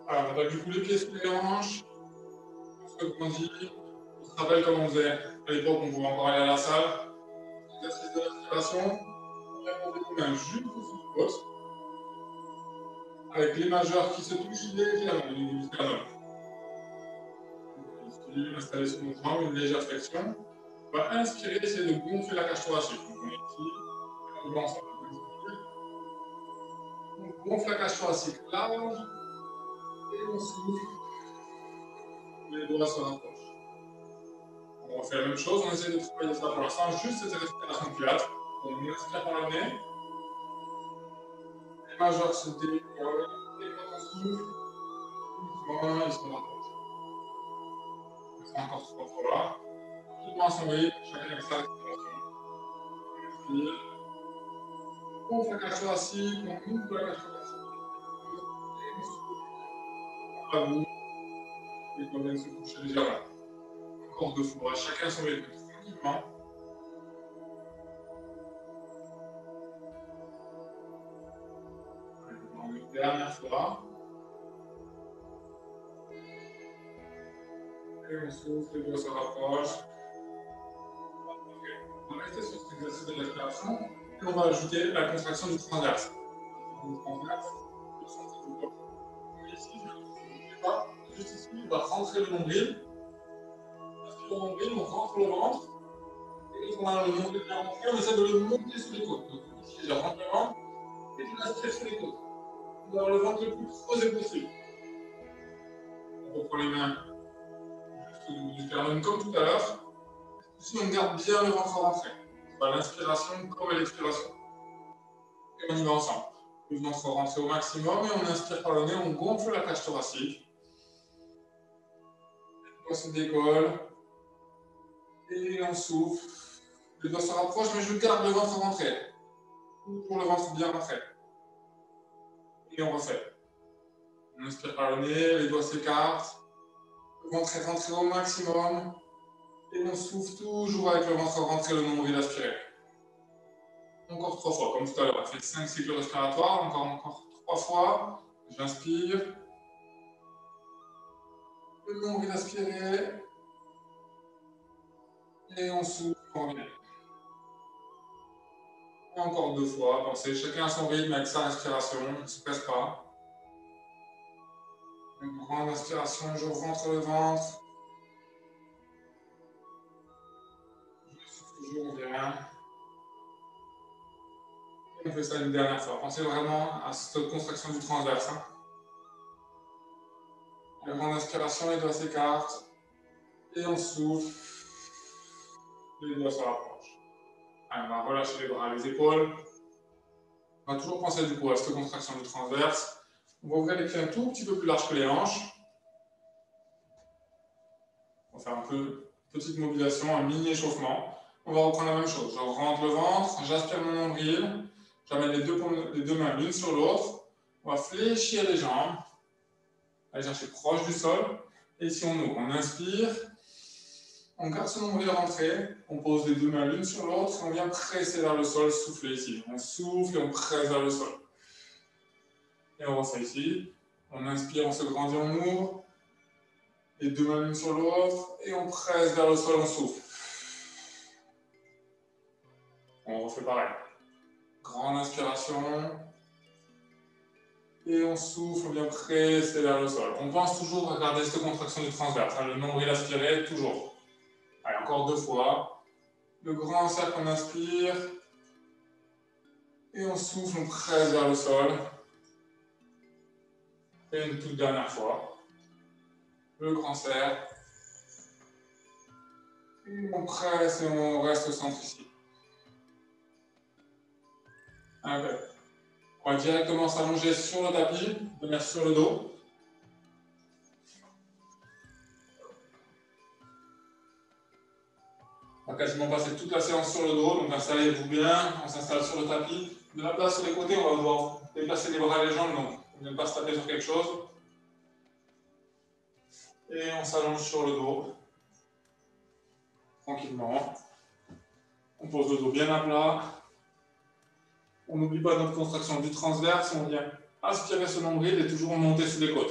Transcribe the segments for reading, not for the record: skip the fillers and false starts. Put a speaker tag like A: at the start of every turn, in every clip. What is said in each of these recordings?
A: Alors, on attaque du coup les pieds sous les hanches. On se grandit. On se rappelle comme on faisait à l'époque, on pouvait encore aller à la salle. Exercice de respiration. On vient poser les mains juste au-dessus du côte. Avec les majeurs qui se touchent légèrement au niveau du sternum. Installer sur nos jambes, une légère flexion. On va inspirer, essayer de gonfler la cage thoracique. Donc on est ici, on va ensemble. On gonfle la cage thoracique large et on souffle. Les doigts se rapprochent. On refait la même chose, on essaie de travailler ça pour l'instant, juste cette respiration plate. On inspire par le nez. Les majeurs se décollent et quand on souffle, doucement, ils se rapprochent. Encore 3 fois. Doucement à son rythme, chacun avec sa respiration. On inspire. On gonfle la cage thoracique, on ouvre la cage thoracique. Et on souffle. À vous. Et qu'on vienne se coucher légèrement. Encore 2 fois, chacun son rythme, tranquillement. Une dernière fois. Et on souffle, les doigts se rapprochent. On va rester sur cet exercice de respiration et on va ajouter la contraction du transverse. Le transverse, le centre du corps. Ici, je ne sais pas, juste ici, on va rentrer le nombril. Inspire le nombril, on rentre le ventre. Et quand on a le nombril bien rentré, on essaie de le monter sous les côtes. Donc ici, je rentre le ventre et je l'aspire sous les côtes. On doit avoir le ventre le plus creusé possible. On reprend les mains juste au niveau du sternum comme tout à l'heure. Ici, on garde bien le ventre rentré. À l'inspiration comme à l'expiration. Et on y va ensemble. Le ventre rentre au maximum et on inspire par le nez, on gonfle la cage thoracique. Les doigts se décollent. Et on souffle. Les doigts se rapprochent, mais je garde le ventre rentré. Toujours le ventre bien rentré. Et on refait. On inspire par le nez, les doigts s'écartent. Le ventre est rentré au maximum. Et on souffle toujours avec le ventre rentré, le nombril aspiré. Encore 3 fois, comme tout à l'heure. On fait 5 cycles respiratoires. Encore 3 fois. J'inspire. Le nombril aspiré. Et on souffle, on revient. Et encore 2 fois. Pensez, chacun à son rythme avec sa respiration. Ne se presse pas. Une grande inspiration, je rentre le ventre. Je souffle toujours, on vient. Et on fait ça une dernière fois. Pensez vraiment à cette contraction du transverse. Une grande inspiration, les doigts s'écartent. Et on souffle. Les doigts se rapprochent. Allez, on va relâcher les bras, les épaules. On va toujours penser du coup à cette contraction du transverse. On va ouvrir les pieds un tout petit peu plus large que les hanches. On va faire un peu petite mobilisation, un mini échauffement. On va reprendre la même chose. Je rentre le ventre, j'aspire mon nombril. J'amène les deux mains l'une sur l'autre. On va fléchir les jambes. Aller chercher proche du sol. Et ici, on ouvre. On inspire. On garde ce nombril rentré. On pose les deux mains l'une sur l'autre. On vient presser vers le sol, souffler ici. On souffle et on presse vers le sol. Et on refait ici. On inspire, on se grandit, on ouvre. Les deux mains l'une sur l'autre. Et on presse vers le sol, on souffle. On refait pareil. Grande inspiration. Et on souffle, on vient presser vers le sol. On pense toujours à garder cette contraction du transverse. Le nombril aspiré, toujours. Allez, encore 2 fois. Le grand cercle, on inspire. Et on souffle, on presse vers le sol. Et une toute dernière fois. Le grand cercle. Et on presse et on reste au centre ici. Allez. On va directement s'allonger sur le tapis, venir sur le dos. On va quasiment passer toute la séance sur le dos, donc installez-vous bien, on s'installe sur le tapis. De la place sur les côtés, on va devoir déplacer les bras et les jambes, donc on ne vient pas se taper sur quelque chose. Et on s'allonge sur le dos, tranquillement. On pose le dos bien à plat. On n'oublie pas notre contraction du transverse, on vient aspirer ce nombril et toujours monter sous les côtes.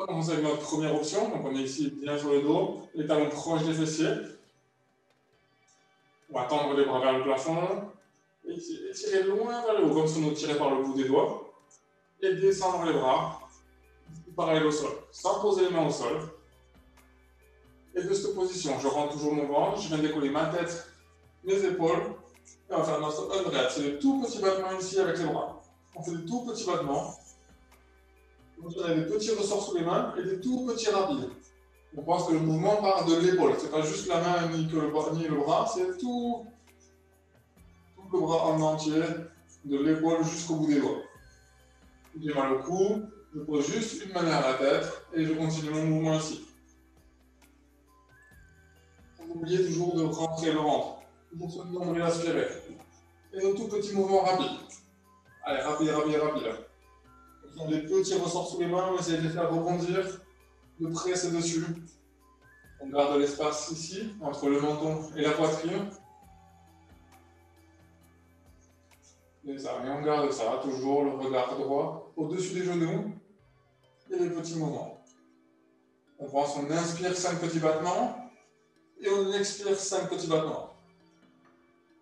A: va commencer avec notre première option. Donc, on est ici bien sur le dos, les talons proches des fessiers. On va tendre les bras vers le plafond. Et tirer loin vers le haut, comme si on nous tirait par le bout des doigts. Et descendre les bras. Pareil au sol, sans poser les mains au sol. Et de cette position, je rentre toujours mon ventre, je viens décoller ma tête, mes épaules. Et on va faire notre unwrap. C'est des tout petits battements ici avec les bras. On fait des tout petits battements. Donc on a des petits ressorts sous les mains et des tout petits rapides. On pense que le mouvement part de l'épaule. C'est pas juste la main ni le bras, c'est tout le bras en entier, de l'épaule jusqu'au bout des doigts. J'ai mal au cou, je pose juste une main à la tête et je continue mon mouvement ici. N'oubliez toujours de rentrer le ventre. Toujours ce nombril aspiré. Et un tout petit mouvement rapide. Allez, rapide. Ce sont des petits ressorts sous les mains, on essaie de les faire rebondir, de presser dessus. On garde l'espace ici, entre le menton et la poitrine. Et ça, et on garde ça, toujours le regard droit au-dessus des genoux. Et les petits mouvements. On pense, on inspire 5 petits battements. Et on expire 5 petits battements.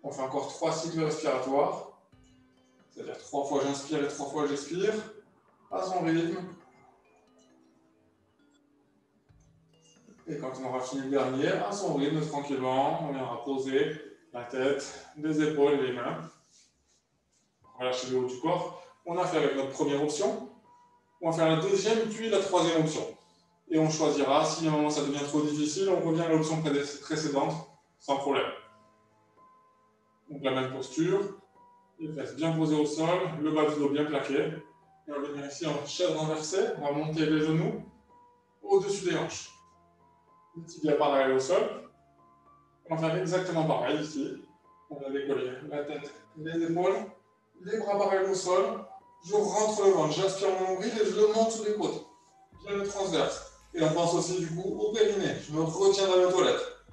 A: On fait encore 3 cycles respiratoires. C'est-à-dire 3 fois j'inspire et 3 fois j'expire. À son rythme. Et quand on aura fini le dernier, à son rythme, tranquillement, on viendra poser la tête, les épaules et les mains. Relâcher le haut du corps. On a fait avec notre première option. On va faire la deuxième puis la troisième option. Et on choisira, si à un moment ça devient trop difficile, on revient à l'option précédente, sans problème. Donc la même posture, les fesses bien posées au sol, le bas du dos bien plaqué. Et on va venir ici en chaise renversée, on va monter les genoux au-dessus des hanches. Les tibias parallèles au sol. On va faire exactement pareil ici. On va décoller la tête, les épaules, les bras parallèles au sol. Je rentre le ventre, j'aspire mon nombril et je le monte sous les côtes. Bien le transverse. Et on pense aussi du coup au périnée. Je me retiens dans les toilettes.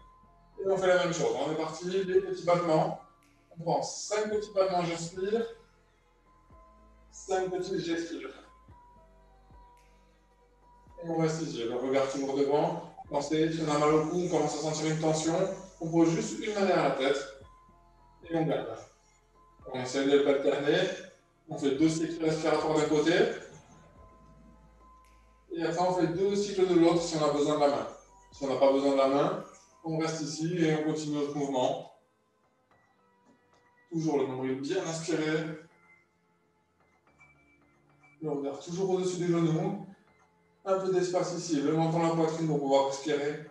A: Et on fait la même chose. On est parti, les petits battements. On pense 5 petits battements, j'inspire. 5 petits, j'expire. Et on reste ici. Le regard toujours devant. Pensez, si on a mal au cou, on commence à sentir une tension. On pose juste une main derrière la tête. Et on garde. On essaie de l'alterner. On fait 2 cycles respiratoires d'un côté. Et après, on fait 2 cycles de l'autre si on a besoin de la main. Si on n'a pas besoin de la main, on reste ici et on continue notre mouvement. Toujours le nombril bien inspiré. Le regard toujours au-dessus des genoux. Un peu d'espace ici, le menton, la poitrine pour pouvoir respirer.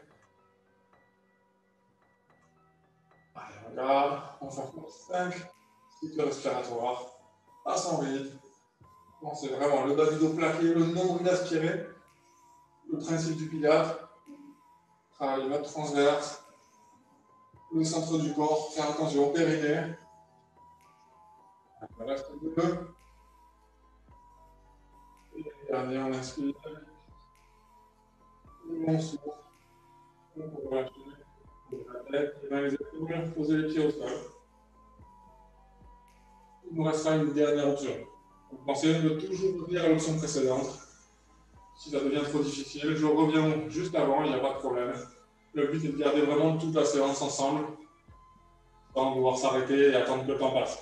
A: Allez, on garde. On fait 5 cycles respiratoires à son rythme. C'est vraiment le bas du dos plaqué, le nombril aspiré. Le principe du pilates. Travailler notre transverse. Le centre du corps. Faire attention au périnée. On reste 2. Et le dernier, on inspire. Et on souffle. On peut relâcher la tête, les mains, les épaules, poser les pieds au sol. Il nous restera une dernière option. Donc pensez de toujours revenir à l'option précédente. Si ça devient trop difficile, je reviens juste avant, il n'y a pas de problème. Le but est de garder vraiment toute la séance ensemble, sans devoir s'arrêter et attendre que le temps passe.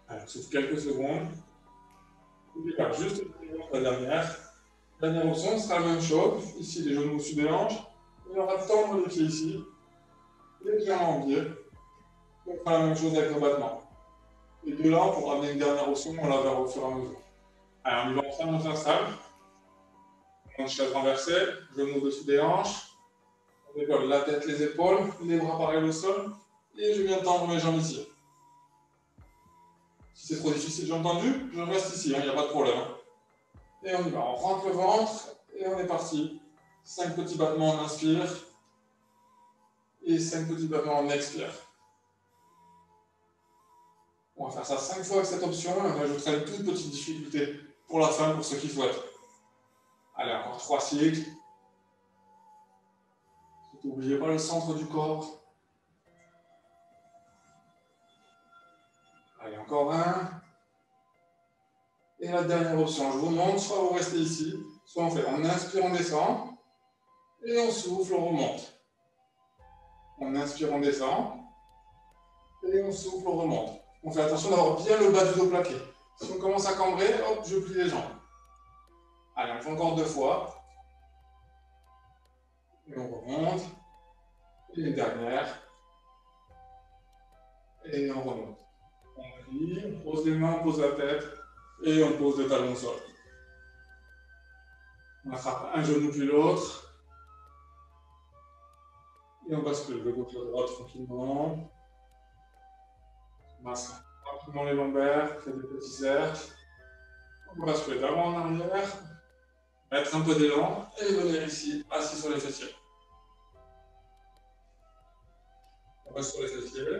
A: Alors, souffle quelques secondes. N'oubliez pas, juste la dernière. Dernière option sera la même chose. Ici, les genoux au-dessus des hanches. Et on va tendre les pieds ici. Les pieds en biais. On fera la même chose avec nos battements. Et de là, pour ramener une dernière option, on la verra au fur et à mesure. Alors, on y va ensemble, on s'installe. On chaise renversée, genoux au-dessus des hanches. On décolle la tête, les épaules, les bras parallèles au sol. Et je viens tendre mes jambes ici. Si c'est trop difficile, j'ai entendu, je reste ici, il n'y a pas de problème. Et on y va, on rentre le ventre et on est parti. 5 petits battements, on inspire. Et 5 petits battements, on expire. On va faire ça 5 fois avec cette option et on ajoutera une toute petite difficulté pour la fin, pour ceux qui souhaitent. Allez, encore 3 cycles. N'oubliez pas le centre du corps. Allez, encore un. Et la dernière option, je vous montre, soit vous restez ici, soit on fait, on inspire, on descend, et on souffle, on remonte. On inspire, on descend, et on souffle, on remonte. On fait attention d'avoir bien le bas du dos plaqué. Si on commence à cambrer, hop, je plie les jambes. Allez, on fait encore 2 fois. Et on remonte. Et une dernière. Et on remonte. On plie, on pose les mains, on pose la tête, et on pose le talon au sol. On attrape un genou puis l'autre. Et on bascule de gauche à droite tranquillement. On masse rapidement les lombaires, fait des petits cercles. On bascule d'avant en arrière. Mettre un peu d'élan et venir ici, assis sur les fessiers. On reste sur les fessiers.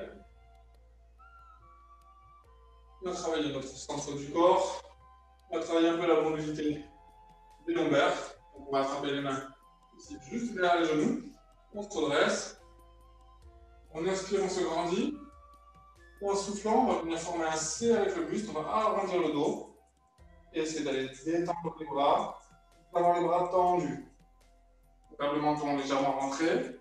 A: On a travaillé notre centre du corps. On a travaillé un peu la mobilité des lombaires. On va attraper les mains ici, juste derrière les genoux. On se redresse. On inspire, on se grandit. Et en soufflant, on va venir former un C avec le buste. On va arrondir le dos. Et essayer d'aller détendre les bras. Avoir les bras tendus. Le menton légèrement rentré.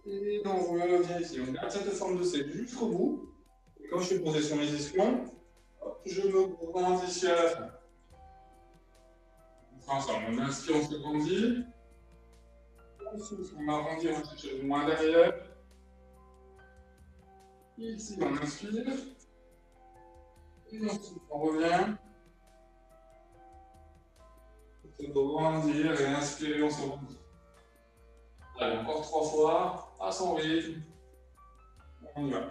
A: Et on revient ici. On garde cette forme de C jusqu'au bout. Et quand je suis posé sur mes ischions, je me grandis ici à la fin. On fait ensemble. On inspire, on se grandit. On souffle, on arrondit, on cherche le moins derrière. Ici, on inspire. Et on souffle, on revient. On se grandir et inspirer, on se grandit. Allez, encore 3 fois, à son rythme. On y va.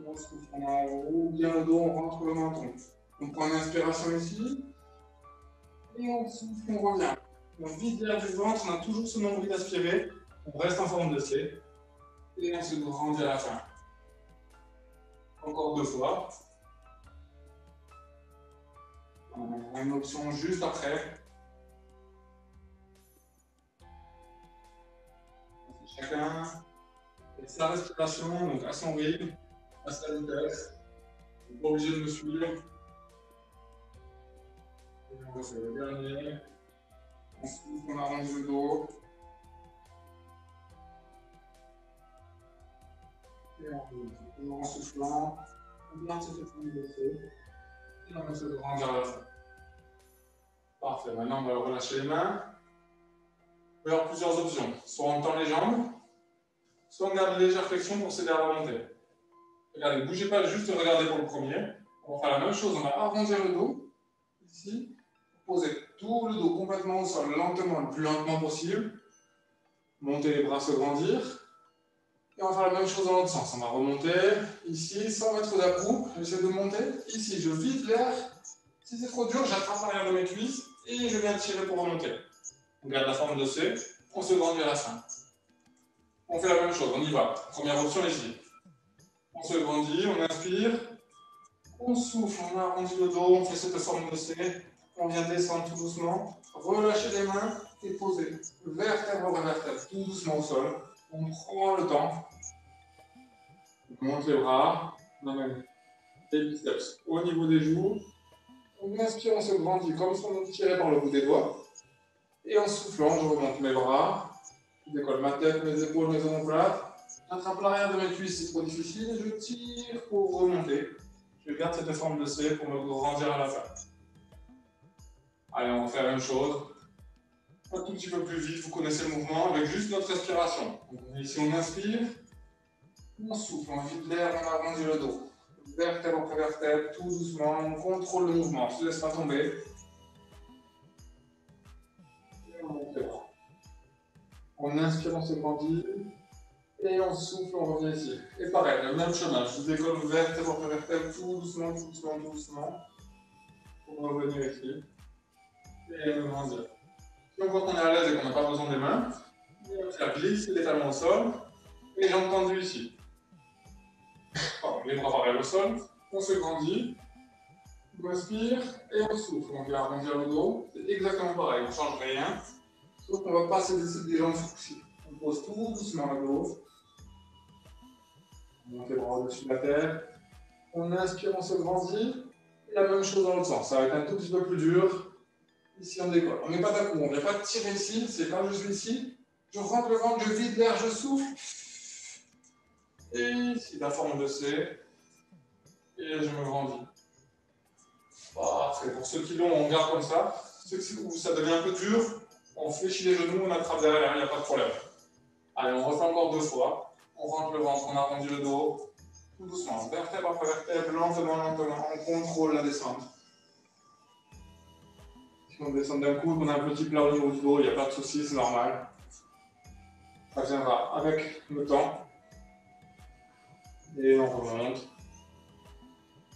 A: On souffle, on enroule bien le dos, on rentre le menton. On prend une inspiration ici. Et on souffle, on revient. On vide l'air du ventre, on a toujours ce nombril aspiré. On reste en forme de C. Et on se grandit à la fin. Encore 2 fois. On a une option juste après. Chacun et sa respiration, donc à son rythme, à sa vitesse. Vous n'êtes pas obligé de me suivre. Et on refait le dernier. On souffle, on arrondit le dos. Et on remonte. Toujours en soufflant. On garde cette forme de C. Et on essaie de grandir à la fin. Parfait. Maintenant, on va relâcher les mains. Il peut y avoir plusieurs options. Soit on tend les jambes, soit on garde une légère flexion pour s'aider à remonter. Regardez, ne bougez pas, juste regardez pour le premier. On va faire la même chose, on va arrondir le dos, ici. Poser tout le dos complètement au sol, lentement, le plus lentement possible. Monter les bras, se grandir. Et on va faire la même chose dans l'autre sens. On va remonter, ici, sans mettre d'appui. J'essaie de monter. Ici, je vide l'air. Si c'est trop dur, j'attrape l'arrière de mes cuisses et je viens tirer pour remonter. On garde la forme de C, on se grandit à la fin. On fait la même chose, on y va. Première option ici. On se grandit, on inspire, on souffle, on arrondit le dos, on fait cette forme de C, on vient descendre tout doucement, relâcher les mains et poser vertèbre vers vertèbre, tout doucement au sol. On prend le temps, on monte les bras, on amène les biceps au niveau des joues, on inspire, on se grandit comme si on tirait par le bout des doigts, et en soufflant, je remonte mes bras, je décolle ma tête, mes épaules, mes omoplates. J'attrape l'arrière de mes cuisses, c'est trop difficile, je tire pour remonter. Je garde cette forme de C pour me grandir à la fin. Allez, on va faire la même chose. Un tout petit peu plus vite, vous connaissez le mouvement, avec juste notre respiration. Donc, ici, on inspire, on souffle, on vide l'air, on arrondit le dos. Vertèbre après vertèbre, tout doucement, on contrôle le mouvement, on ne se laisse pas tomber. Et on monte les bras. On inspire, on se grandit. Et on souffle, on revient ici. Et pareil, le même chemin. Je décolle vertèbre après vertèbre, tout doucement, tout doucement, tout doucement. Pour revenir ici. Et me grandir. Si on voit qu'on est à l'aise et qu'on n'a pas besoin des mains, on va faire glisser les talons au sol. Et jambes tendues ici. Pardon, les bras parallèles au sol. On se grandit. On inspire et on souffle. On vient arrondir le dos. C'est exactement pareil, on ne change rien. Sauf qu'on va passer des jambes ici. On pose tout doucement le dos. On monte les bras au-dessus de la tête. On inspire, on se grandit. Et la même chose dans l'autre sens. Ça va être un tout petit peu plus dur. Ici, on décolle. On n'est pas d'un coup. On ne vient pas tirer ici. C'est quand je suis ici. Je rentre le ventre, je vide l'air, je souffle. Et ici, la forme de C. Et je me grandis. Parfait. Pour ceux qui l'ont, on garde comme ça. Ceux où ça devient un peu dur, on fléchit les genoux, on attrape derrière, il n'y a pas de problème. Allez, on refait encore 2 fois. On rentre le ventre, on arrondit le dos. Tout doucement, vertèbre après vertèbre, lentement, lentement. On contrôle la descente. Si on descend d'un coup, on a un petit plat au niveau du dos, il n'y a pas de souci, c'est normal. Ça viendra avec le temps. Et on remonte.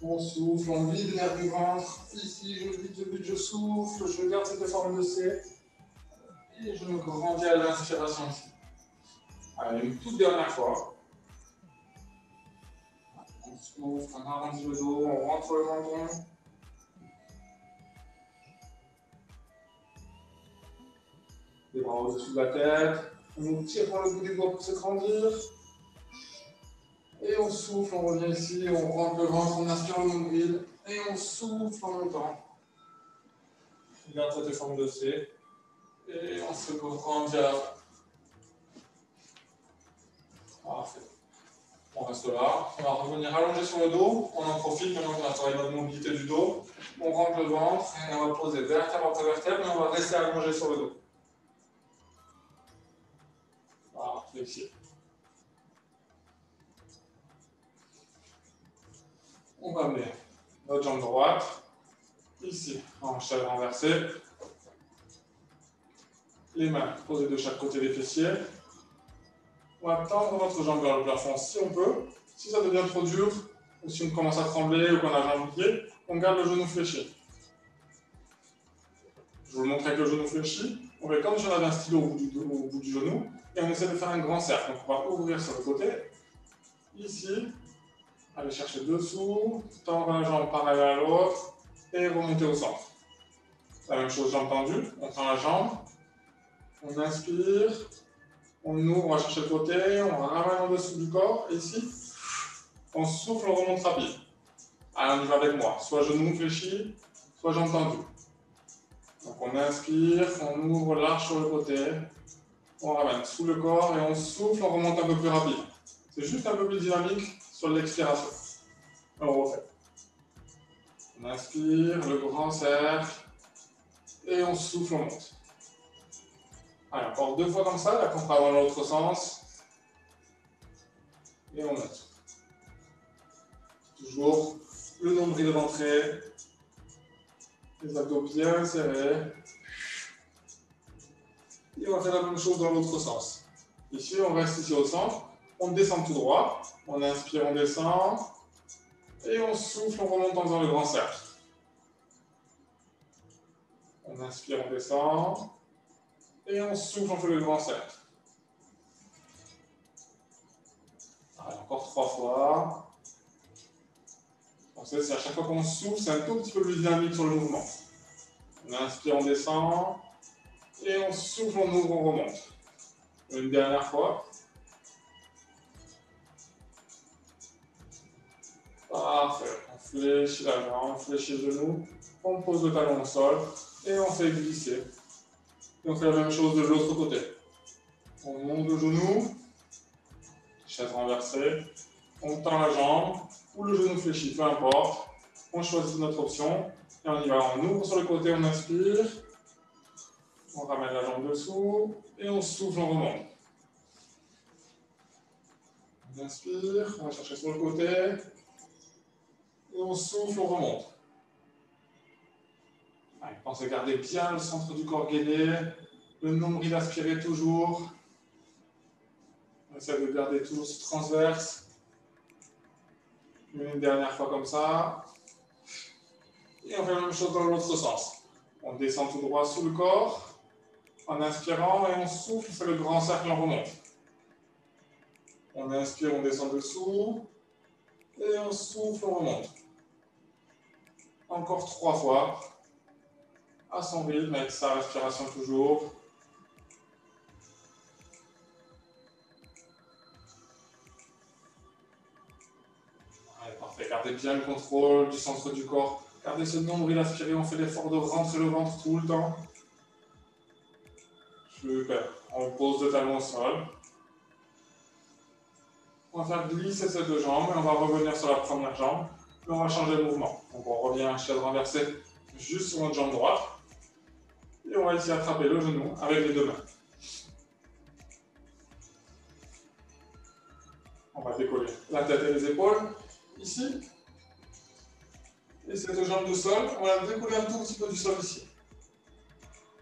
A: On souffle, on vide l'air du ventre. Ici, je vide, je souffle, je garde cette forme de C. Et je me grandis à l'inspiration ici. Allez, une toute dernière fois. On souffle, on arrondit le dos, on rentre le menton. Les bras au-dessus de la tête. On nous tire par le bout du doigt pour se grandir. Et on souffle, on revient ici, on rentre le ventre, on inspire le nombril. Et on souffle en montant. On garde cette forme de C. Et on se grandit à la fin. Parfait. On reste là. On va revenir allongé sur le dos. On en profite maintenant qu'on a travaillé notre mobilité du dos. On rentre le ventre et on va poser vertèbre après vertèbre, mais on va rester allongé sur le dos. Parfait ici. On va amener notre jambe droite, ici, en chaise renversée. Les mains posées de chaque côté des fessiers. On va tendre notre jambe vers le plafond si on peut. Si ça devient trop dur, ou si on commence à trembler ou qu'on a jambe pliée, on garde le genou fléchi. Je vous le montre avec le genou fléchi. On fait comme si on avait un stylo au bout du genou. Et on essaie de faire un grand cercle. Donc on va ouvrir sur le côté. Ici. Aller chercher dessous. Tendre la jambe parallèle à l'autre. Et remonter au centre. La même chose, jambe tendue. On tend la jambe. On inspire. On ouvre, on va chercher le côté. On ramène en dessous du corps. Et ici, on souffle, on remonte rapide. Allez, on y va avec moi. Soit genou fléchi, soit jambe tendue. Donc on inspire, on ouvre large sur le côté, on ramène sous le corps et on souffle, on remonte un peu plus rapide. C'est juste un peu plus dynamique sur l'expiration. On refait. On inspire, le grand cercle, et on souffle, on monte. Allez, encore 2 fois comme ça, là on va dans l'autre sens. Et on monte. Toujours le nombril rentré, les abdos bien serrés. Et on va faire la même chose dans l'autre sens. Ici, on reste ici au centre. On descend tout droit. On inspire, on descend. Et on souffle, on remonte en faisant le grand cercle. On inspire, on descend. Et on souffle, on fait le grand cercle. Allez, encore 3 fois. Pensez, c'est à chaque fois qu'on souffle, c'est un tout petit peu plus dynamique sur le mouvement. On inspire, on descend. Et on souffle, on ouvre, on remonte. Une dernière fois. Parfait. On fléchit la jambe, on fléchit le genou. On pose le talon au sol. Et on fait glisser. Et on fait la même chose de l'autre côté. On monte le genou. Chaise renversée. On tend la jambe. Ou le genou fléchi, peu importe. On choisit notre option. Et on y va. On ouvre sur le côté, on inspire. On ramène la jambe dessous. Et on souffle, on remonte. On inspire. On va chercher sur le côté. Et on souffle, on remonte. Allez, pensez à garder bien le centre du corps gainé. Le nombril aspiré toujours. On essaie de garder toujours ce transverse. Une dernière fois comme ça. Et on fait la même chose dans l'autre sens. On descend tout droit sous le corps. En inspirant et on souffle, c'est le grand cercle, on remonte. On inspire, on descend dessous. Et on souffle, on remonte. Encore 3 fois. À son rythme, avec sa respiration toujours. Allez, parfait. Gardez bien le contrôle du centre du corps. Gardez ce nombril aspiré, on fait l'effort de rentrer le ventre tout le temps. Super. On pose le talon au sol. On va faire glisser ces deux jambes et on va revenir sur la première jambe. Puis on va changer de mouvement. Donc on revient à chaise renversée juste sur notre jambe droite. Et on va ici attraper le genou avec les deux mains. On va décoller la tête et les épaules ici. Et ces deux jambes de sol, on va décoller un tout petit peu du sol ici.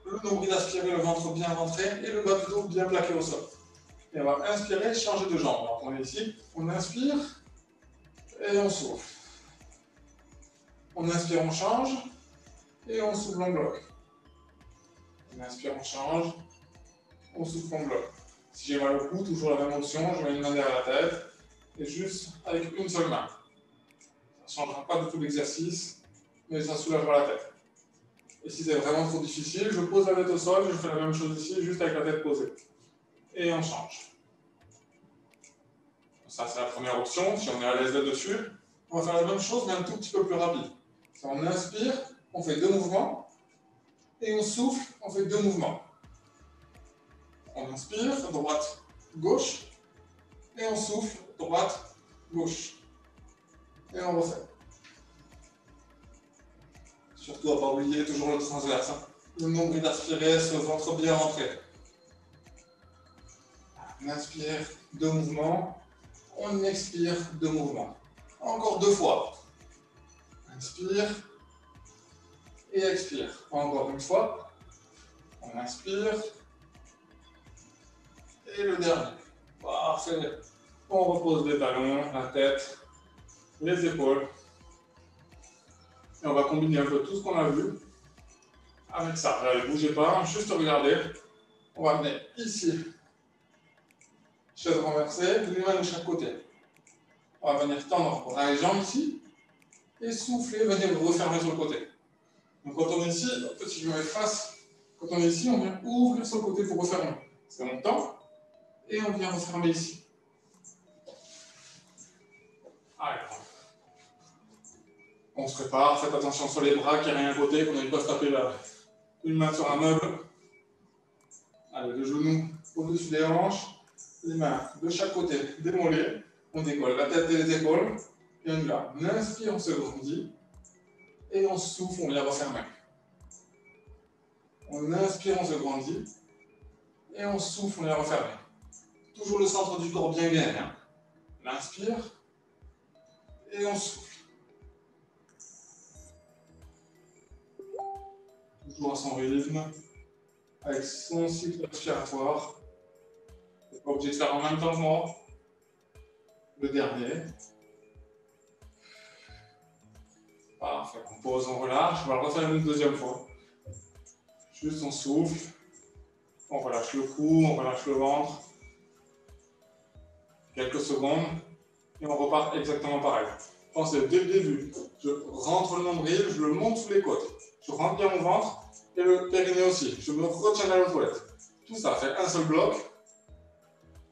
A: Le nombril aspiré, le ventre bien rentré et le bas du dos bien plaqué au sol. Et on va inspirer, changer de jambe. Alors on est ici, on inspire et on souffle. On inspire, on change et on souffle, on bloque. On inspire, on change, on souffle, on bloque. Si j'ai mal au cou, toujours la même option, je mets une main derrière la tête et juste avec une seule main. Ça ne changera pas du tout l'exercice, mais ça soulagera la tête. Et si c'est vraiment trop difficile, je pose la tête au sol, je fais la même chose ici, juste avec la tête posée. Et on change. Ça, c'est la première option. Si on est à l'aise là-dessus, on va faire la même chose, mais un tout petit peu plus rapide. On inspire, on fait 2 mouvements. Et on souffle, on fait 2 mouvements. On inspire, droite, gauche. Et on souffle, droite, gauche. Et on refait. Surtout à ne pas oublier toujours le transverse. Le nombril aspiré, ce ventre bien rentré. On inspire, 2 mouvements. On expire, 2 mouvements. Encore 2 fois. Inspire et expire. Encore une fois. On inspire. Et le dernier. Parfait. On repose les talons, la tête, les épaules. Et on va combiner un peu tout ce qu'on a vu avec ça. Allez, bougez pas, juste regardez. On va venir ici. Chaise renversée, les mains de chaque côté. On va venir tendre bras et jambes ici. Et souffler, venir refermer sur le côté. Donc quand on est ici, si je me mets face, quand on est ici, on vient ouvrir sur le côté pour refermer. C'est mon temps. Et on vient refermer ici. Allez. On se prépare, faites attention sur les bras, qu'il n'y ait rien à côté, qu'on n'aille pas se taper une main sur un meuble. Allez, le genou au-dessus des hanches, les mains de chaque côté des mollets. On décolle la tête et les épaules. Et on y va. On inspire, on se grandit. Et on souffle, on vient refermer. On inspire, on se grandit. Et on souffle, on vient refermer. Toujours le centre du corps bien gainé. On inspire. Et on souffle. Toujours à son rythme, avec son cycle respiratoire. Vous n'êtes pas obligé de faire en même temps que moi. Le dernier. Parfait. On pose, on relâche. On va le refaire une deuxième fois. Juste on souffle. On relâche le cou, on relâche le ventre. Quelques secondes. Et on repart exactement pareil. Pensez dès le début. Je rentre le nombril, je le monte sous les côtes. Je rentre bien mon ventre et le périnée aussi. Je me retiens à la toilette. Tout ça fait un seul bloc.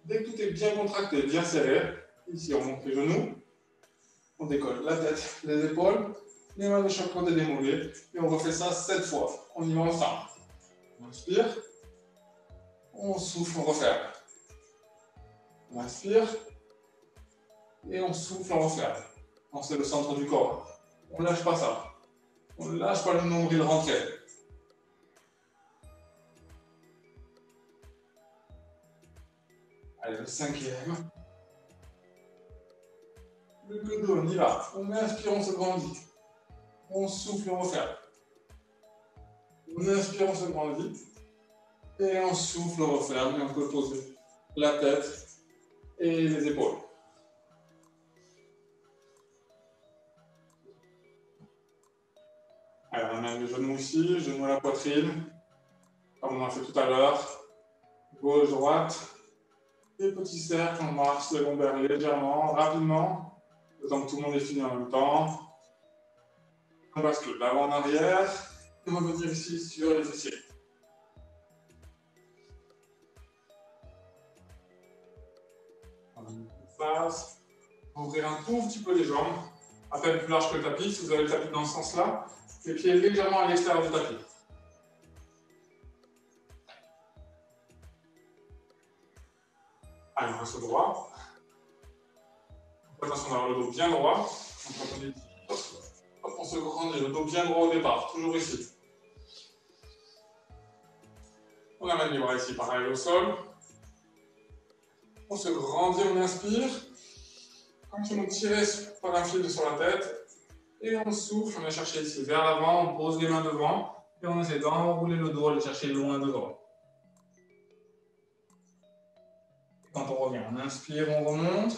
A: Dès que tout est bien contracté, bien serré, ici on monte les genoux, on décolle la tête, les épaules, les mains de chaque côté des mollets, et on refait ça 7 fois. On y va ensemble. On inspire, on souffle, on referme. On inspire, et on souffle, on referme. C'est le centre du corps. On ne lâche pas ça. On ne lâche pas le nombril rentré. Allez, le cinquième. Plus que 2, on y va. On inspire, on se grandit. On souffle, on referme. On inspire, on se grandit. Et on souffle, on referme. Et on peut poser la tête et les épaules. Alors, on a le genou ici, genou à la poitrine. Comme on a fait tout à l'heure. Gauche, droite. Des petits cercles, on marche les lombaires légèrement, rapidement. Le temps que tout le monde est fini en même temps. On bascule d'avant en arrière. Et on va venir ici sur les fessiers. On va face. Ouvrir un tout petit peu les jambes. à peine plus large que le tapis. Si vous avez le tapis dans ce sens-là, les pieds légèrement à l'extérieur du tapis. Allez, on reste droit. Attention d'avoir le dos bien droit. Donc, quand on est dit, hop, on se grandit, le dos bien droit au départ, toujours ici. On amène les bras ici, pareil au sol. On se grandit, on inspire. Comme si on tirait par un fil sur la tête. Et on souffle, on va chercher ici vers l'avant, on pose les mains devant. Et on essaie d'enrouler le dos, aller chercher loin devant. Quand on revient, on inspire, on remonte.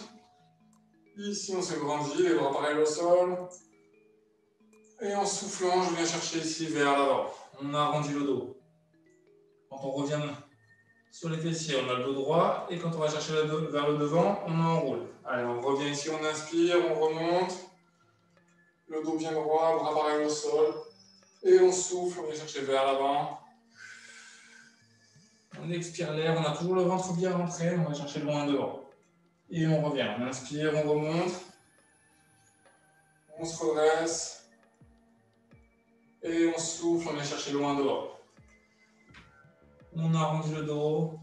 A: Ici, on se grandit, les bras pareil au sol. Et en soufflant, je viens chercher ici vers l'avant. On arrondit le dos. Quand on revient sur les fessiers, on a le dos droit. Et quand on va chercher vers le devant, on enroule. Allez, on revient ici, on inspire, on remonte. Le dos bien droit, bras pareil au sol. Et on souffle, on vient chercher vers l'avant. On expire l'air, on a toujours le ventre bien rentré, on va chercher loin devant. Et on revient, on inspire, on remonte. On se redresse. Et on souffle, on vient chercher loin devant. On arrondit le dos.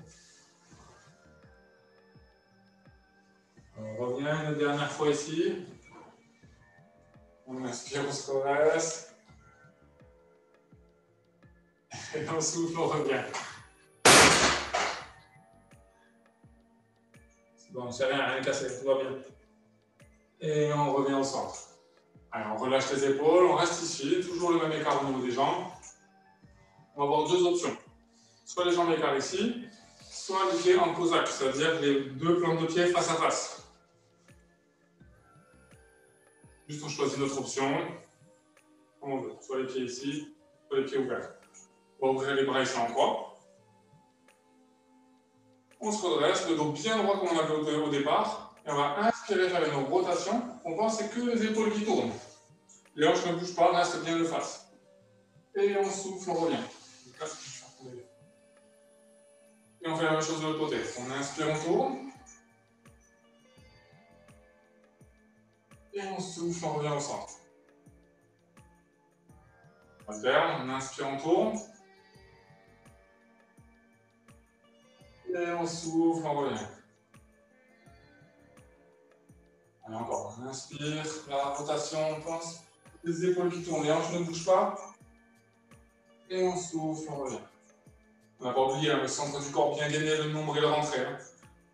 A: On revient une dernière fois ici. On inspire, on se redresse. Et on souffle, on revient. Bon, c'est rien cassé, tout va bien. Et on revient au centre. Allez, on relâche les épaules, on reste ici, toujours le même écart au niveau des jambes. On va avoir deux options. Soit les jambes écartées ici, soit les pieds en cosaque, c'est-à-dire les deux plantes de pied face à face. Juste on choisit notre option. Comme on veut, soit les pieds ici, soit les pieds ouverts. On va ouvrir les bras ici en croix. On se redresse, le dos bien droit comme on avait au départ. Et on va inspirer, faire une rotation. On pense que c'est que les épaules qui tournent. Les hanches ne bougent pas, reste bien de face. Et on souffle, on revient. Et on fait la même chose de l'autre côté. On inspire, on tourne. Et on souffle, on revient au centre. On va faire, on inspire, on tourne. Et on souffle, on revient. Allez, encore, on inspire, la rotation, on pense. Les épaules qui tournent, les hanches ne bougent pas. Et on souffle, on revient. On n'a pas oublié le centre du corps bien gainé, le nombril rentré.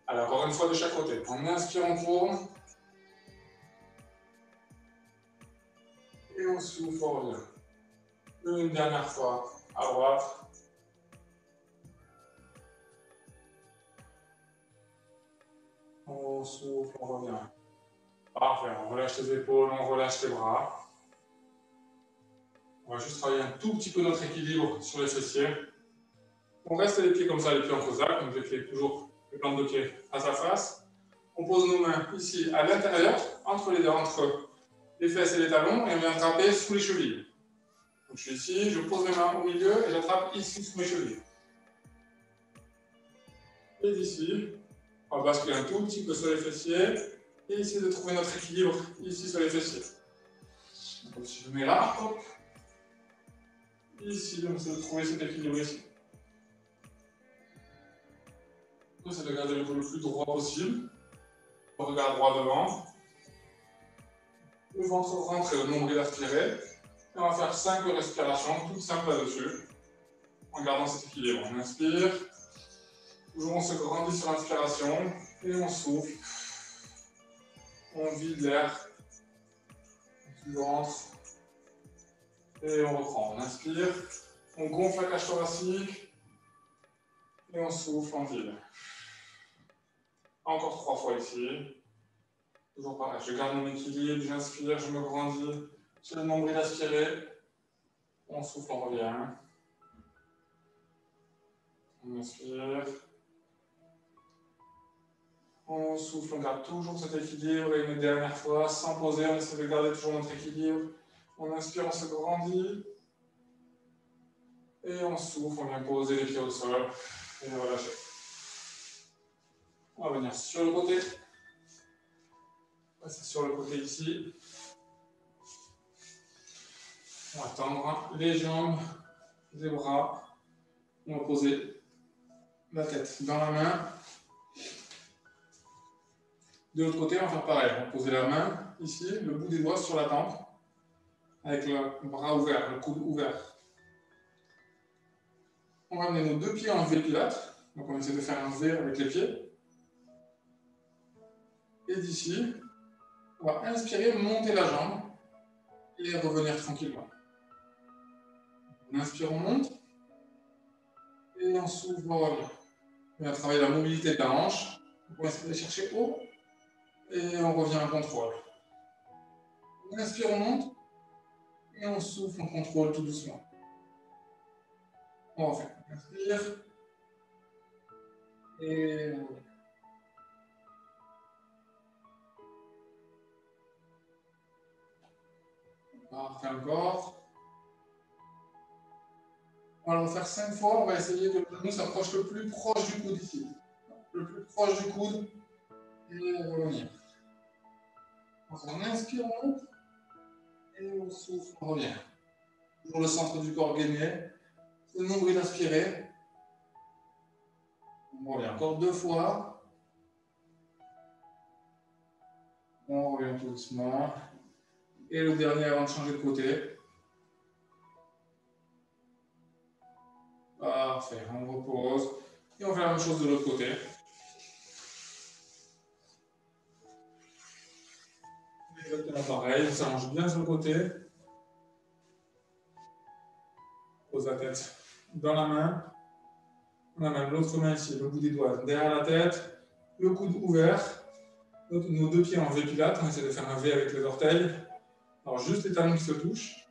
A: Allez, encore une fois de chaque côté. On inspire, on tourne. Et on souffle, on revient. Une dernière fois, à droite. On souffle, on revient. Parfait, on relâche les épaules, on relâche les bras. On va juste travailler un tout petit peu notre équilibre sur les fessiers. On reste les pieds comme ça, les pieds en cosaque, donc les pieds toujours, les plantes de pied face à face. On pose nos mains ici à l'intérieur, entre les fesses et les talons, et on vient attraper sous les chevilles. Donc je suis ici, je pose mes mains au milieu et j'attrape ici sous mes chevilles. Et d'ici, on va basculer un tout petit peu sur les fessiers et essayer de trouver notre équilibre ici sur les fessiers. Donc si je mets là, hop, ici, on essaie de trouver cet équilibre ici. On essaie de garder le dos le plus droit possible. On regarde droit devant. Le ventre rentré, le nombril aspiré. Et on va faire 5 respirations, toutes simples là-dessus, en gardant cet équilibre. On inspire. Toujours on se grandit sur l'inspiration. Et on souffle. On vide l'air du ventre. Et on reprend. On inspire. On gonfle la cage thoracique. Et on souffle, on vide. Encore 3 fois ici. Toujours pareil, je garde mon équilibre, j'inspire, je me grandis. J'ai le nombril aspiré. On souffle, on revient. On inspire. On souffle, on garde toujours cet équilibre. Et une dernière fois, sans poser, on essaie de garder toujours notre équilibre. On inspire, on se grandit. Et on souffle, on vient poser les pieds au sol. Et relâcher. On va venir sur le côté. C'est sur le côté ici. On va tendre les jambes, les bras. On va poser la tête dans la main. De l'autre côté, on va faire pareil. On va poser la main ici, le bout des doigts sur la tempe, avec le bras ouvert, le coude ouvert. On va amener nos deux pieds en V pilates. Donc on essaie de faire un V avec les pieds. Et d'ici, on va inspirer, monter la jambe et revenir tranquillement. On inspire, on monte. Et on s'ouvre, on revient. On va travailler la mobilité de la hanche. On va essayer de chercher haut. Et on revient en contrôle. On inspire, on monte. Et on souffle, on contrôle tout doucement. On refait. On inspire. Et on revient. On va refaire encore. On va le refaire 5 fois. On va essayer que le genou s'approche le plus proche du coude ici. Le plus proche du coude. Et revenir. On inspire, on monte. Et on souffle, on revient. Toujours le centre du corps gainé. Le nombril aspiré. On revient encore 2 fois. On revient tout doucement. Et le dernier avant de changer de côté. Parfait, on repose. Et on fait la même chose de l'autre côté. Exactement pareil, on s'allonge bien sur le côté. Pose la tête dans la main. On amène l'autre main ici, le bout des doigts derrière la tête. Le coude ouvert. Nos deux pieds en V pilates. On essaie de faire un V avec les orteils. Alors juste les talons qui se touchent.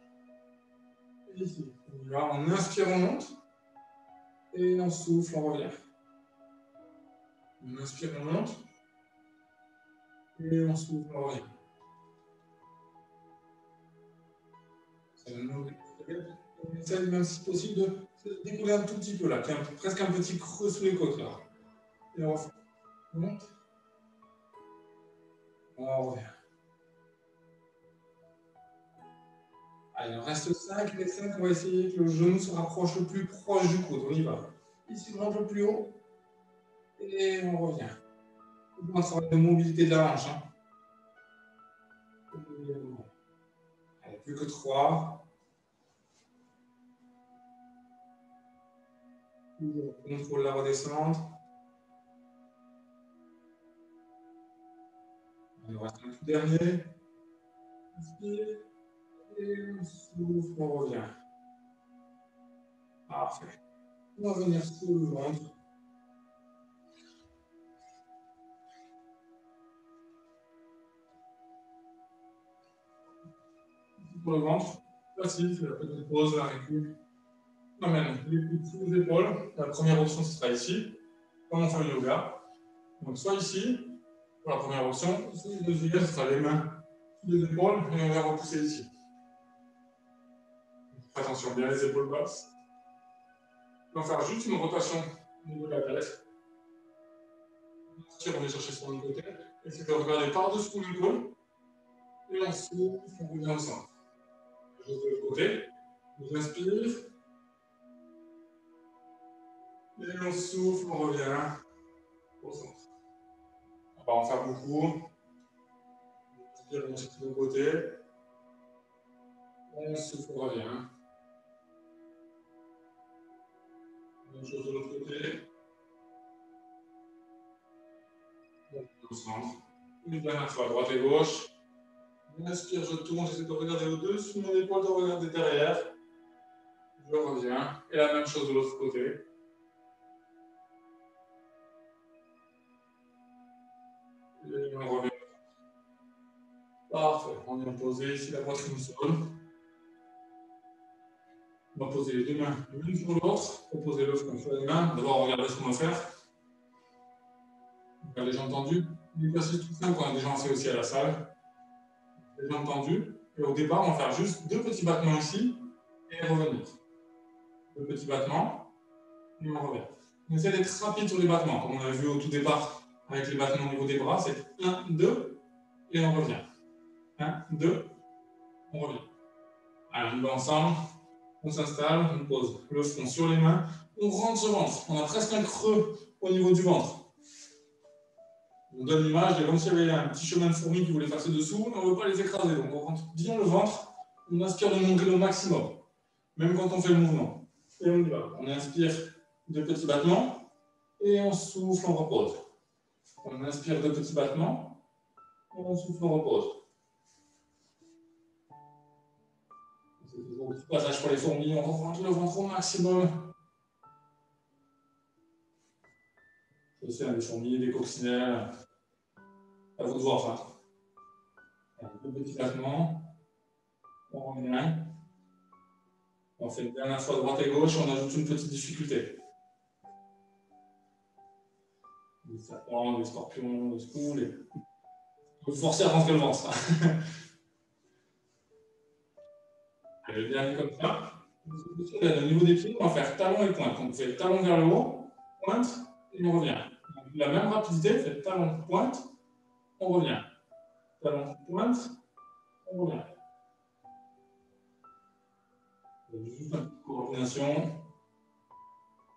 A: Et ici, on y va. On inspire, on monte. Et on souffle, on revient. On inspire, on monte. Et on souffle, on revient. On essaie même si possible de découler un tout petit peu là, presque un petit creux sous les côtes là. Et on refait. On monte. On revient. Allez, il en reste 5. Les 5, on va essayer que le genou se rapproche le plus proche du coude. On y va. Ici, on monte le plus haut. Et on revient. On va travailler la mobilité de la hanche. Hein. Allez, plus que 3. On contrôle la redescente. Il reste un tout dernier. Inspire. Et on souffle, on revient. Parfait. On va venir sur le ventre. Pour le ventre, facile, c'est la petite pause, la récup. On amène les coudes sous les épaules. La première option, ce sera ici, comme on fait le yoga. Donc, soit ici, pour la première option, soit la deuxième, ce sera les mains sous les épaules et on va repousser ici. Attention, bien les épaules basses. On va faire juste une rotation au niveau de la tête. On va chercher sur le côté. Essayez de regarder par-dessus mon épaule. Et on souffle, on revient au centre. Je de l'autre côté. On inspire. Et on souffle, on revient au centre. On va pas en faire beaucoup. On inspire, on cherche de l'autre côté. On souffle, on revient. Même chose de l'autre côté. Au centre. Une dernière fois, droite et gauche. J'inspire, je tourne, j'essaie de regarder au-dessus de mon épaule, de regarder derrière. Je reviens. Et la même chose de l'autre côté. Et on revient. Parfait. On vient poser ici la poitrine au sol. On va poser les deux mains l'une sur l'autre. Proposer le front sur les mains. D'abord, regardez ce qu'on va faire. Vous avez déjà entendu. L'exercice tout simple qu'on a déjà fait aussi à la salle. Déjà entendu. Et au départ, on va faire juste 2 petits battements ici et revenir. 2 petits battements et on revient. On essaie d'être rapide sur les battements, comme on avait vu au tout départ avec les battements au niveau des bras. C'est 1, 2 et on revient. 1, 2, on revient. Allez, on va ensemble. On s'installe, on pose le front sur les mains. On rentre ce ventre. On a presque un creux au niveau du ventre. On donne l'image de comme s'il y avait un petit chemin de fourmis qui voulait passer dessous, mais on ne veut pas les écraser. Donc on rentre bien le ventre, on aspire le nombril au maximum, même quand on fait le mouvement. Et on y va. On inspire de petits battements, et on souffle, on repose. On inspire de petits battements, et on souffle, on repose. C'est toujours un petit passage pour les fourmis, on rentre le ventre au maximum. C'est des fourmis, des coccinelles. À vous de voir ça. Deux petits battements. On revient. On fait une dernière fois droite et gauche, on ajoute une petite difficulté. Des serpents, des scorpions, des scoons. Il faut forcer à rentrer le ventre. Allez, bien comme ça. Au niveau des pieds, on va faire talon et pointe. Donc on fait talon vers le haut, pointe, et on revient. Donc, la même rapidité, on fait talon, pointe, on revient. Talon, pointe, on revient. Juste une petite coordination,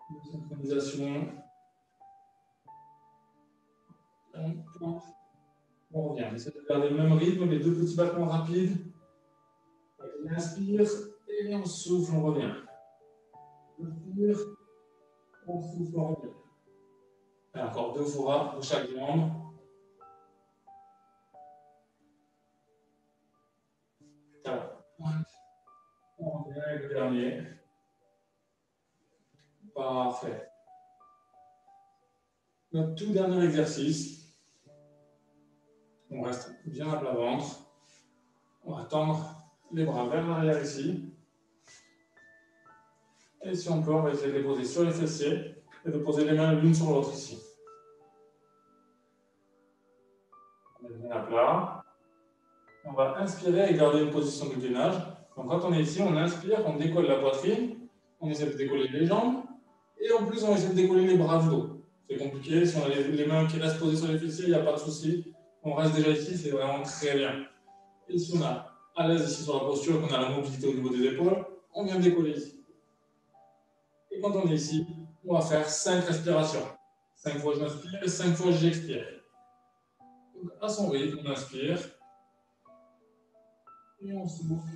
A: une synchronisation. Talon, pointe, on revient. On essaie de garder le même rythme, les deux petits battements rapides. On inspire et on souffle, on revient. On inspire, on souffle, on revient. Et encore deux fois pour chaque jambe. On revient avec le dernier. Parfait. Notre tout dernier exercice. On reste bien à plat ventre. On va tendre les bras vers l'arrière ici. Et si on peut, on va essayer de les poser sur les fessiers et de poser les mains l'une sur l'autre ici. On est bien à plat. On va inspirer et garder une position de gainage. Donc quand on est ici, on inspire, on décolle la poitrine, on essaie de décoller les jambes, et en plus on essaie de décoller les bras du dos. C'est compliqué, si on a les mains qui restent posées sur les fessiers, il n'y a pas de souci. On reste déjà ici, c'est vraiment très bien. Et si on est à l'aise ici sur la posture, qu'on a la mobilité au niveau des épaules, on vient décoller ici. Et quand on est ici, on va faire 5 respirations. 5 fois j'inspire et 5 fois j'expire. Donc à son rythme, on inspire. Et on souffle.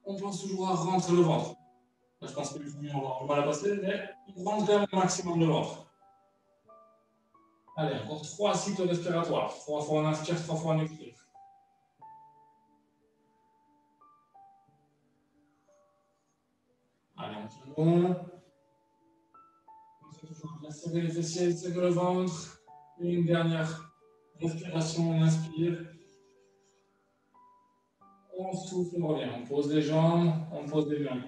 A: On pense toujours à rentrer le ventre. Là, je pense que les fourmis ont mal à passer, mais on rentre quand même au maximum le ventre. Allez, encore 3 cycles respiratoires. 3 fois on inspire, 3 fois on expire. Allez, on tient bon. On essaie toujours de bien serrer les fessiers, serrer le ventre. Et une dernière respiration, on inspire. On souffle, on revient. On pose les jambes, on pose les mains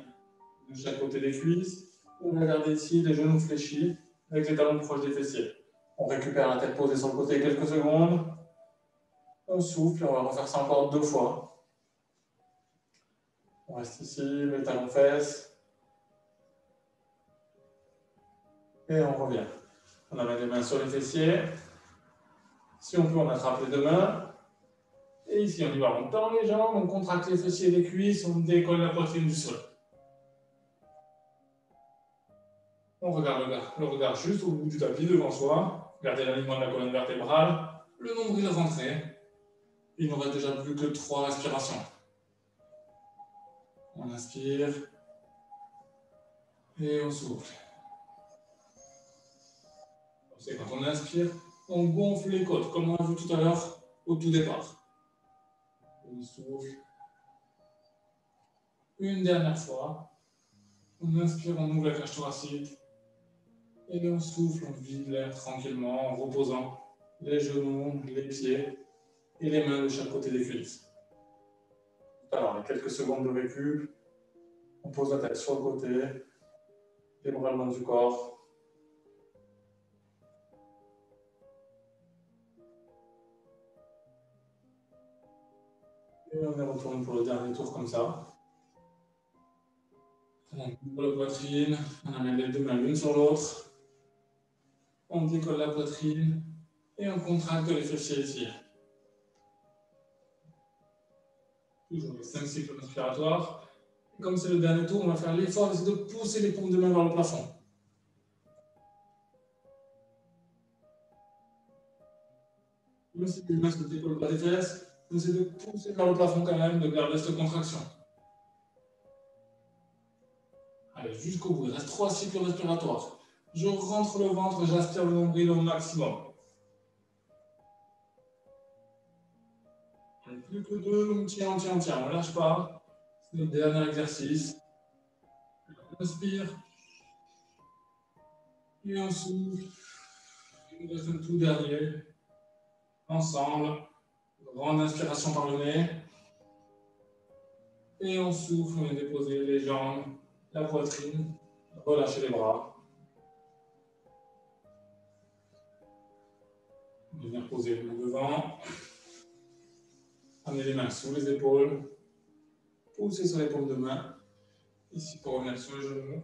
A: de chaque côté des cuisses. On va garder ici les genoux fléchis avec les talons proches des fessiers. On récupère la tête posée sur le côté quelques secondes. On souffle et on va refaire ça encore 2 fois. On reste ici, les talons fesses. Et on revient. On amène les mains sur les fessiers. Si on peut, on attrape les deux mains. Et ici, on y va. On tend les jambes, on contracte les fessiers et les cuisses, on décolle la poitrine du sol. On regarde le regard juste au bout du tapis devant soi. Gardez l'alignement de la colonne vertébrale. Le nombril rentré. Il nous reste déjà plus que 3 respirations. On inspire. Et on souffle. C'est quand on inspire, on gonfle les côtes, comme on a vu tout à l'heure au tout départ. On souffle. Une dernière fois. On inspire, on ouvre la cage thoracique. Et on souffle, on vide l'air tranquillement en reposant les genoux, les pieds et les mains de chaque côté des cuisses. Alors, les quelques secondes de récup, on pose la tête sur le côté, les bras le long du corps. Et on y retourne pour le dernier tour comme ça. On ouvre la poitrine, on amène les deux mains l'une sur l'autre. On décolle la poitrine et on contracte les fessiers ici. Toujours les 5 cycles respiratoires. Et comme c'est le dernier tour, on va faire l'effort d'essayer de pousser les paumes de main vers le plafond. Même si les mains sont épaules pas des fesses, on essaie de pousser vers le plafond quand même, de garder cette contraction. Allez, jusqu'au bout. Il reste 3 cycles respiratoires. Je rentre le ventre, j'aspire le nombril au maximum. Plus que 2, on tient, on ne lâche pas. C'est notre dernier exercice. On inspire. Et on souffle. Il nous reste un tout dernier. Ensemble. Grande inspiration par le nez. Et on souffle, on vient déposer les jambes, la poitrine. Relâchez les bras. On va venir poser le dos devant. Amenez les mains sous les épaules. Poussez sur les paumes de main. Ici pour revenir sur les genoux.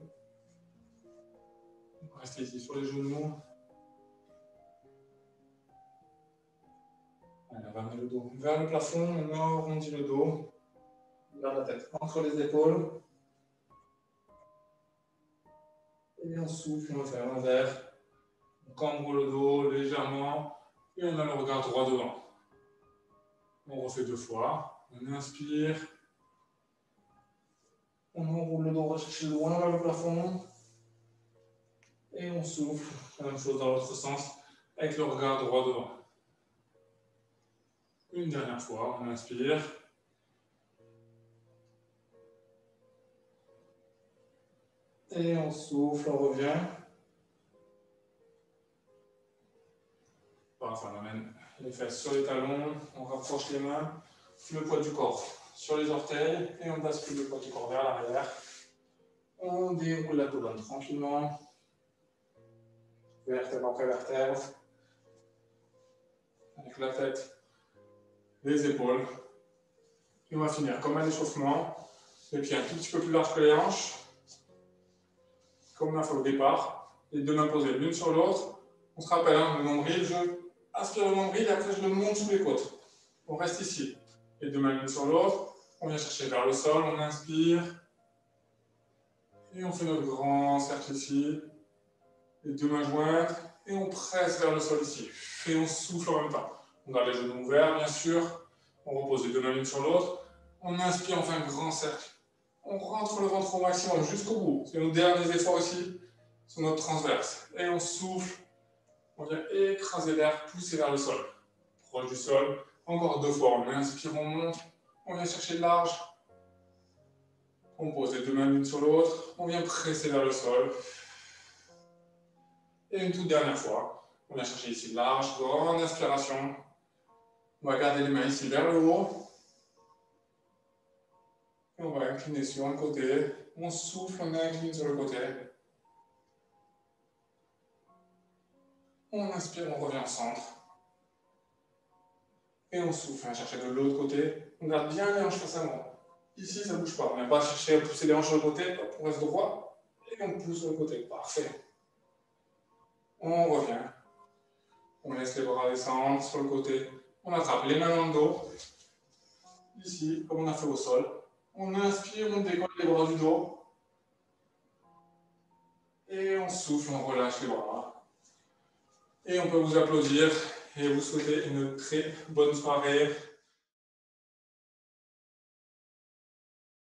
A: Restez ici sur les genoux. On va amener le dos vers le plafond. On arrondit le dos. On garde la tête entre les épaules. Et on souffle, on va faire l'envers. On cambre le dos légèrement. Et on a le regard droit devant. On refait 2 fois. On inspire. On enroule le dos, on va chercher loin vers le plafond. Et on souffle. La même chose dans l'autre sens, avec le regard droit devant. Une dernière fois, on inspire. Et on souffle, on revient. Enfin, on amène les fesses sur les talons, on rapproche les mains, le poids du corps sur les orteils, et on bascule le poids du corps vers l'arrière. On déroule la colonne tranquillement, vertèbre après vertèbre, avec la tête, les épaules. Et on va finir comme un échauffement, les pieds un tout petit peu plus larges que les hanches, comme on a fait au départ, les deux mains posées l'une sur l'autre. On se rappelle, le nombril, je aspire le nombril et après je le monte sous les côtes. On reste ici, les deux mains l'une sur l'autre, on vient chercher vers le sol, on inspire, et on fait notre grand cercle ici, les deux mains jointes, et on presse vers le sol ici, et on souffle en même temps. On garde les genoux ouverts, bien sûr, on repose les deux mains l'une sur l'autre, on inspire, on fait un grand cercle, on rentre le ventre au maximum jusqu'au bout, c'est nos derniers efforts ici, sur notre transverse, et on souffle, on vient écraser l'air, pousser vers le sol, proche du sol, encore 2 fois, on inspire, on monte, on vient chercher large, on pose les deux mains l'une sur l'autre, on vient presser vers le sol, et une toute dernière fois, on vient chercher ici large, grande inspiration, on va garder les mains ici vers le haut, et on va incliner sur un côté, on souffle, on incline sur le côté, on inspire, on revient au centre, et on souffle, on va chercher de l'autre côté, on garde bien les hanches face à moi. Ici, ça ne bouge pas, on ne vient pas chercher à pousser les hanches sur le côté, hop, on reste droit, et on pousse sur le côté, parfait. On revient, on laisse les bras descendre sur le côté, on attrape les mains dans le dos, ici, comme on a fait au sol, on inspire, on décolle les bras du dos, et on souffle, on relâche les bras, et on peut vous applaudir, et vous souhaiter une très bonne soirée,